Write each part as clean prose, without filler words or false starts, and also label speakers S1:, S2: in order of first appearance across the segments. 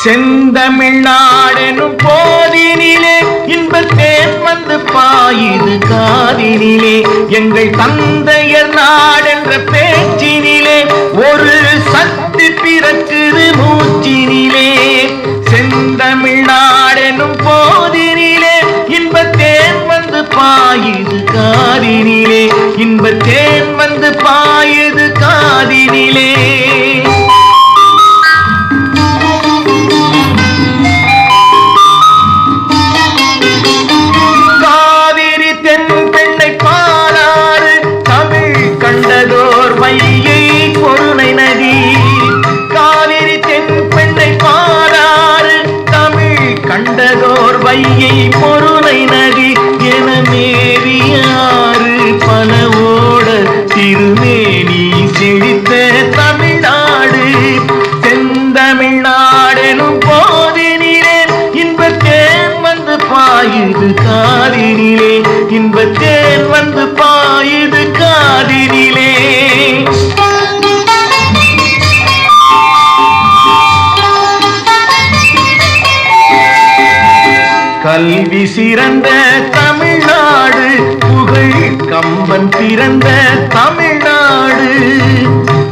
S1: செந்தமிழ்நாடெனும் போதினிலே இன்பத்தேன் வந்து பாயுது காதினிலே. எங்கள் தந்தையர் நாடென்ற பேச்சினிலே ஒரு சக்தி பிறக்குது மூச்சினிலே. செந்தமிழ்நாடெனும் போதினிலே இன்பத்தேன் வந்து பாயுது காதினிலே. இன்பத்தேன் வந்து பாயுது காதினிலே. வையை பொருணை நதி காவிரி தென்பெண்ணை பாராறு தமிழ் கண்டதோர் வையை பொருணை நதி என மேரியாறு பலவோட திருமேனி செழித்த தமிழ்நாடு. செந்தமிழ்நாடெனும் போதினிலே இன்பத்தேன் வந்து பாயுது காதினிலே. இன்பத்தேன் வந்து பாயுது காதினிலே. கல்வி சிறந்த தமிழ்நாடு புகழ் கம்பன் பிறந்த தமிழ்நாடு.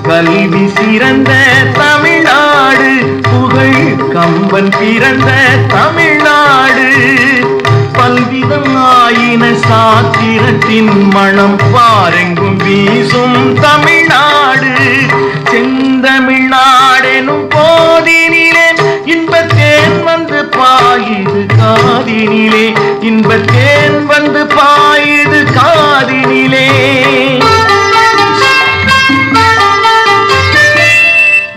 S1: கல்வி சிறந்த தமிழ்நாடு புகழ் கம்பன் பிறந்த தமிழ்நாடு. பல்விதம் ஆயின சாத்திரத்தின் மனம் பாரெங்கும் வீசும் தமிழ்நாடு. செந்தமிழ்நாடெனும் போதினிலே இன்பத்தேன் வந்து பாயுது காதினிலே. இன்பத்தேன் வந்து பாயுது காதினிலே.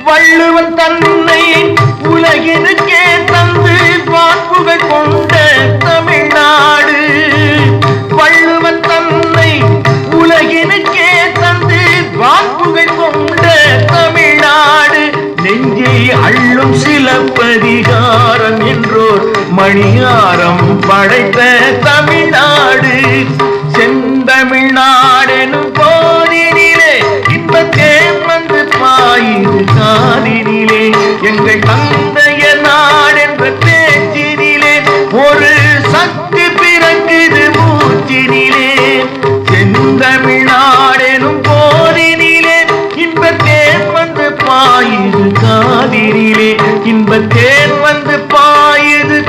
S1: வள்ளுவன் தன்னை உலகினுக்கே தந்து வான்புகழ் கொண்ட தமிழ்நாடு. வள்ளுவன் தன்னை உலகினுக்கே தந்து வான்புகழ் கொண்ட தமிழ்நாடு. நெஞ்சை அள்ளும் சிலப்பதிகாரம் என்றோர் மணியாரம் படைத்த தமிழ்நாடு. செந்தமிழ்நாடெனும் போதினிலே இன்பத்தேன் வந்து பாயுது காதினிலே. எங்கள் தந்தைய நாடென்ற பேச்சினிலே ஒரு சக்தி பிறக்குது மூச்சினிலே. செந்தமிழ்நாடெனும் போதினிலே இன்பத்தேன் வந்து பாயுது காதினிலே. இன்பத்தேன் வந்து பாயுது